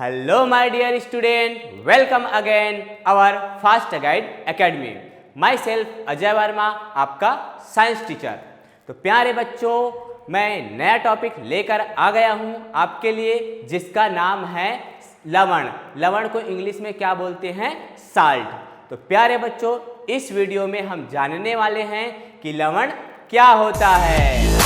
Hello my dear student, welcome again our fast guide academy. Myself Ajay Verma, आपका science teacher. तो प्यारे बच्चों, मैं नया टॉपिक लेकर आ गया हूँ आपके लिए, जिसका नाम है लवण। लवण को इंग्लिश में क्या बोलते हैं? साल्ट। तो प्यारे बच्चों, इस वीडियो में हम जानने वाले हैं कि लवण क्या होता है।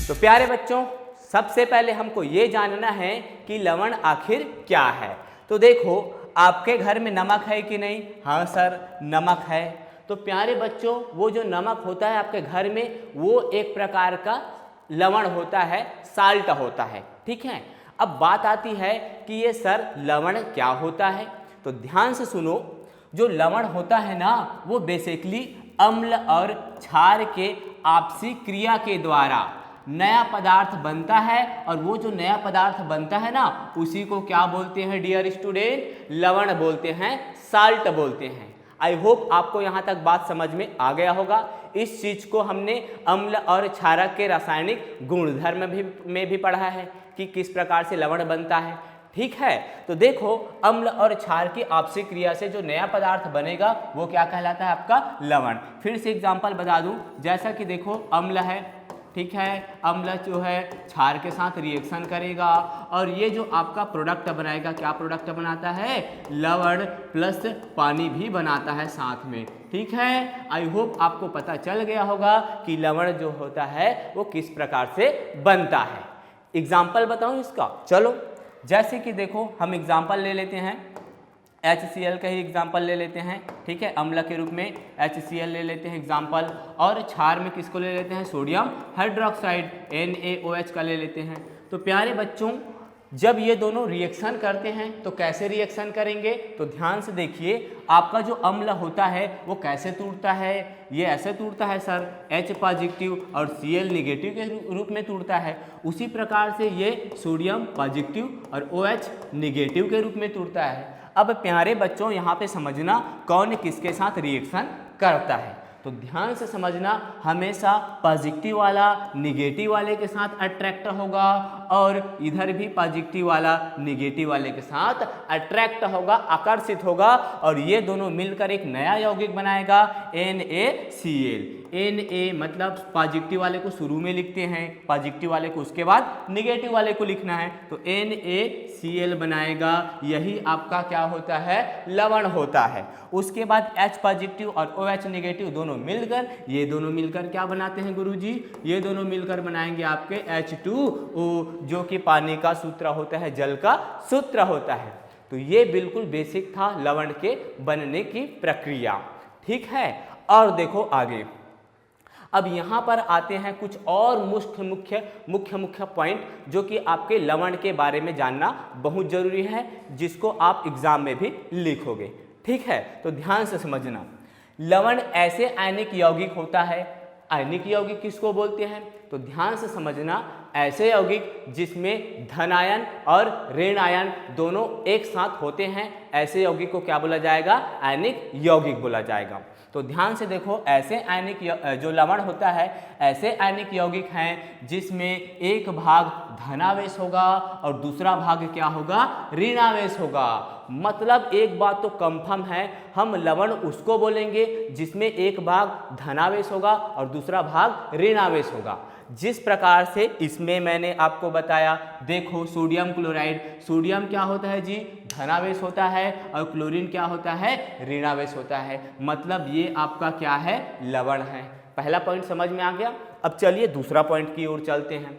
तो प्यारे बच्चों, सबसे पहले हमको ये जानना है कि लवण आखिर क्या है। तो देखो, आपके घर में नमक है कि नहीं? हाँ सर, नमक है। तो प्यारे बच्चों, वो जो नमक होता है आपके घर में, वो एक प्रकार का लवण होता है, साल्ट होता है। ठीक है। अब बात आती है कि ये सर लवण क्या होता है। तो ध्यान से सुनो, जो लवण होता है ना, वो बेसिकली अम्ल और क्षार के आपसी क्रिया के द्वारा नया पदार्थ बनता है, और वो जो नया पदार्थ बनता है ना, उसी को क्या बोलते हैं डियर स्टूडेंट? लवण बोलते हैं, साल्ट बोलते हैं। आई होप आपको यहाँ तक बात समझ में आ गया होगा। इस चीज़ को हमने अम्ल और क्षारक के रासायनिक गुणधर्म में भी पढ़ा है कि किस प्रकार से लवण बनता है। ठीक है। तो देखो, अम्ल और क्षार की आपसी क्रिया से जो नया पदार्थ बनेगा वो क्या कहलाता है? आपका लवण। फिर से एग्जांपल बता दूं, जैसा कि देखो, अम्ल है, ठीक है, अम्ल जो है क्षार के साथ रिएक्शन करेगा, और ये जो आपका प्रोडक्ट बनाएगा, क्या प्रोडक्ट बनाता है? लवण प्लस पानी भी बनाता है साथ में। ठीक है। आई होप आपको पता चल गया होगा कि लवण जो होता है वो किस प्रकार से बनता है। एग्जाम्पल बताऊं इसका? चलो, जैसे कि देखो, हम एग्जाम्पल ले लेते हैं, HCl का ही एग्जाम्पल ले लेते हैं। ठीक है, अम्ल के रूप में HCl ले लेते हैं एग्जाम्पल, और क्षार में किसको ले लेते हैं? सोडियम हाइड्रोक्साइड, NaOH का ले लेते हैं। तो प्यारे बच्चों, जब ये दोनों रिएक्शन करते हैं तो कैसे रिएक्शन करेंगे? तो ध्यान से देखिए, आपका जो अम्ल होता है वो कैसे टूटता है? ये ऐसे टूटता है सर, H पॉजिटिव और Cl निगेटिव के रूप में टूटता है। उसी प्रकार से ये सोडियम पॉजिटिव और OH निगेटिव के रूप में टूटता है। अब प्यारे बच्चों, यहाँ पे समझना कौन किसके साथ रिएक्शन करता है। तो ध्यान से समझना, हमेशा पॉजिटिव वाला निगेटिव वाले के साथ अट्रैक्ट होगा, और इधर भी पॉजिटिव वाला निगेटिव वाले के साथ अट्रैक्ट होगा, आकर्षित होगा, और ये दोनों मिलकर एक नया यौगिक बनाएगा, NaCl। Na मतलब पॉजिटिव वाले को शुरू में लिखते हैं, पॉजिटिव वाले को उसके बाद निगेटिव वाले को लिखना है, तो NaCl बनाएगा। यही आपका क्या होता है? लवण होता है। उसके बाद H पॉजिटिव और OH निगेटिव दोनों मिलकर, ये दोनों मिलकर क्या बनाते हैं गुरुजी? ये दोनों मिलकर बनाएंगे आपके H2O, जो कि पानी का सूत्र होता है, जल का सूत्र होता है। तो ये बिल्कुल बेसिक था लवण के बनने की प्रक्रिया। ठीक है। और देखो आगे, अब यहाँ पर आते हैं कुछ और मुख्य पॉइंट, जो कि आपके लवण के बारे में जानना बहुत जरूरी है, जिसको आप एग्जाम में भी लिखोगे। ठीक है। तो ध्यान से समझना, लवण ऐसे आयनिक यौगिक होता है। आयनिक यौगिक किसको बोलते हैं? तो ध्यान से समझना, ऐसे यौगिक जिसमें धन आयन और ऋण आयन दोनों एक साथ होते हैं, ऐसे यौगिक को क्या बोला जाएगा? आयनिक यौगिक बोला जाएगा। तो ध्यान से देखो, ऐसे आयनिक जो लवण होता है, ऐसे आयनिक यौगिक हैं जिसमें एक भाग धनावेश होगा और दूसरा भाग क्या होगा? ऋणावेश होगा। मतलब एक बात तो कंफर्म है, हम लवण उसको बोलेंगे जिसमें एक भाग धनावेश होगा और दूसरा भाग ऋणावेश होगा। जिस प्रकार से इसमें मैंने आपको बताया, देखो, सोडियम क्लोराइड, सोडियम क्या होता है जी? धनावेश होता है, और क्लोरीन क्या होता है? ऋणावेश होता है। मतलब ये आपका क्या है? लवण है। पहला पॉइंट समझ में आ गया। अब चलिए दूसरा पॉइंट की ओर चलते हैं।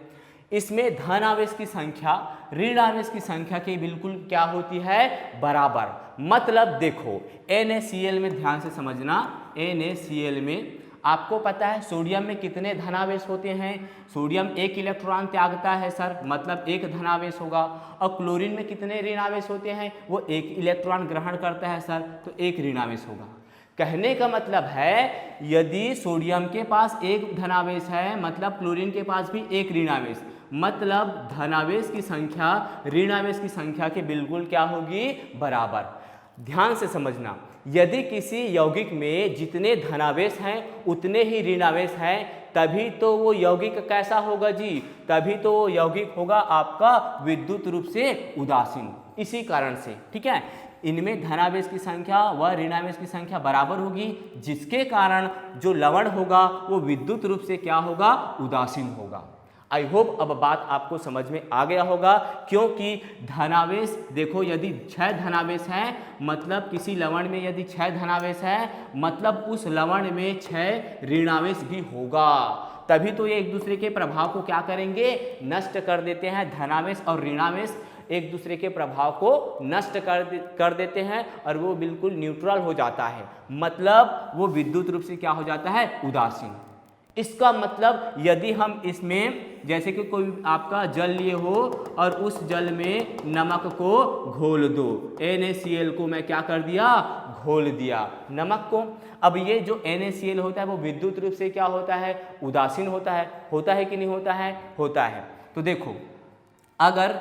इसमें धन आवेश की संख्या ऋण आवेश की संख्या की बिल्कुल क्या होती है? बराबर। मतलब देखो, NaCl में ध्यान से समझना, NaCl में आपको पता है सोडियम में कितने धनावेश होते हैं? सोडियम एक इलेक्ट्रॉन त्यागता है सर, मतलब एक धनावेश होगा। और क्लोरीन में कितने ऋणावेश होते हैं? वो एक इलेक्ट्रॉन ग्रहण करता है सर, तो एक ऋणावेश होगा। कहने का मतलब है, यदि सोडियम के पास एक धनावेश है, मतलब क्लोरीन के पास भी एक ऋणावेश, मतलब धनावेश की संख्या ऋणावेश की संख्या के बिल्कुल क्या होगी? बराबर। ध्यान से समझना, यदि किसी यौगिक में जितने धनावेश हैं उतने ही ऋणावेश हैं, तभी तो वो यौगिक कैसा होगा जी, तभी तो वो यौगिक होगा आपका विद्युत रूप से उदासीन। इसी कारण से, ठीक है, इनमें धनावेश की संख्या व ऋणावेश की संख्या बराबर होगी, जिसके कारण जो लवण होगा वो विद्युत रूप से क्या होगा, उदासीन होगा। आई होप अब बात आपको समझ में आ गया होगा, क्योंकि धनावेश देखो, यदि 6 धनावेश हैं, मतलब किसी लवण में यदि 6 धनावेश है, मतलब उस लवण में 6 ऋणावेश भी होगा, तभी तो ये एक दूसरे के प्रभाव को क्या करेंगे, नष्ट कर देते हैं। धनावेश और ऋणावेश एक दूसरे के प्रभाव को नष्ट कर देते हैं और वो बिल्कुल न्यूट्रल हो जाता है, मतलब वो विद्युत रूप से क्या हो जाता है, उदासीन। इसका मतलब यदि हम इसमें जैसे कि कोई आपका जल लिए हो और उस जल में नमक को घोल दो, NaCl को मैं क्या कर दिया, घोल दिया नमक को। अब ये जो NaCl होता है वो विद्युत रूप से क्या होता है, उदासीन होता है कि नहीं होता है, होता है। तो देखो, अगर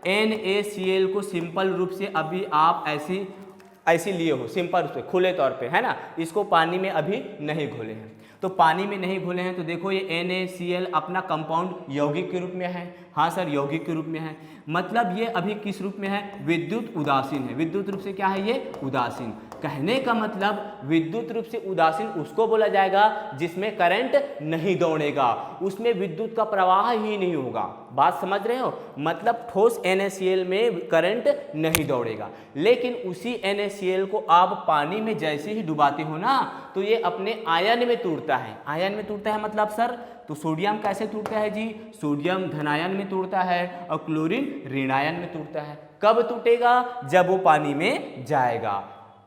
NaCl को सिंपल रूप से अभी आप ऐसी लिए हो, सिंपल रूप से खुले तौर पे, है ना, इसको पानी में अभी नहीं घोले हैं, तो पानी में नहीं घोले हैं तो देखो ये NaCl अपना कंपाउंड यौगिक के रूप में है। हाँ सर, यौगिक के रूप में है, मतलब ये अभी किस रूप में है, विद्युत उदासीन है। विद्युत रूप से क्या है ये, उदासीन। कहने का मतलब विद्युत रूप से उदासीन उसको बोला जाएगा जिसमें करंट नहीं दौड़ेगा, उसमें विद्युत का प्रवाह ही नहीं होगा। बात समझ रहे हो, मतलब ठोस NaCl में करंट नहीं दौड़ेगा, लेकिन उसी NaCl को आप पानी में जैसे ही डुबाते हो ना, तो ये अपने आयन में टूटता है। आयन में टूटता है मतलब सर, तो सोडियम कैसे टूटता है जी, सोडियम धनायन में टूटता है और क्लोरीन ऋणायन में टूटता है। कब टूटेगा, जब वो पानी में जाएगा,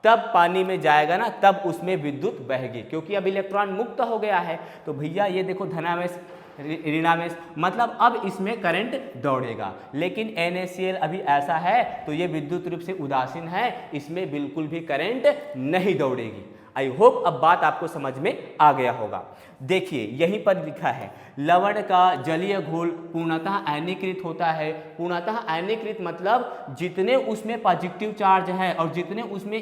तब पानी में जाएगा ना, तब उसमें विद्युत बहेगी, क्योंकि अब इलेक्ट्रॉन मुक्त हो गया है। तो भैया ये देखो धनावेश ऋणावेश, मतलब अब इसमें करंट दौड़ेगा, लेकिन NaCl अभी ऐसा है तो ये विद्युत रूप से उदासीन है, इसमें बिल्कुल भी करंट नहीं दौड़ेगी। आई होप अब बात आपको समझ में आ गया होगा। देखिए यहीं पर लिखा है, लवण का जलीय घोल पूर्णतः आयनीकृत होता है। पूर्णतः आयनीकृत मतलब जितने उसमें पॉजिटिव चार्ज है और जितने उसमें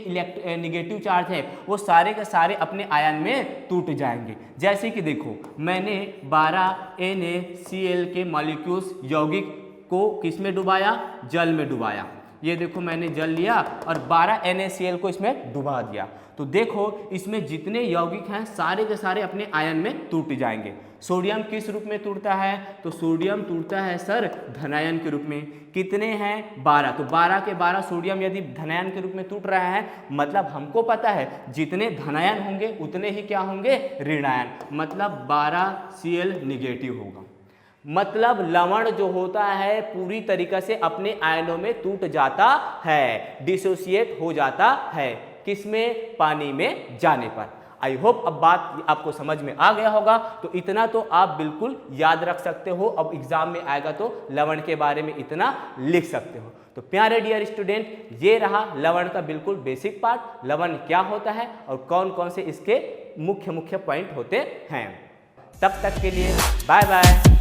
निगेटिव चार्ज है वो सारे के सारे अपने आयन में टूट जाएंगे। जैसे कि देखो, मैंने 12 NaCl के मॉलिक्यूल्स यौगिक को किस में डुबाया, जल में डुबाया। ये देखो मैंने जल लिया और 12 NaCl को इसमें डुबा दिया, तो देखो इसमें जितने यौगिक हैं सारे के सारे अपने आयन में टूट जाएंगे। सोडियम किस रूप में टूटता है, तो सोडियम टूटता है सर धनायन के रूप में। कितने हैं, 12, तो 12 के 12 सोडियम यदि धनायन के रूप में टूट रहा है, मतलब हमको पता है जितने धनायन होंगे उतने ही क्या होंगे, ऋणायन, मतलब 12Cl निगेटिव होगा। मतलब लवण जो होता है पूरी तरीके से अपने आयनों में टूट जाता है, डिसोसिएट हो जाता है, किसमें, पानी में जाने पर। आई होप अब बात आपको समझ में आ गया होगा। तो इतना तो आप बिल्कुल याद रख सकते हो, अब एग्जाम में आएगा तो लवण के बारे में इतना लिख सकते हो। तो प्यारे डियर स्टूडेंट, ये रहा लवण का बिल्कुल बेसिक पार्ट, लवण क्या होता है और कौन कौन से इसके मुख्य पॉइंट होते हैं। तब तक के लिए बाय बाय।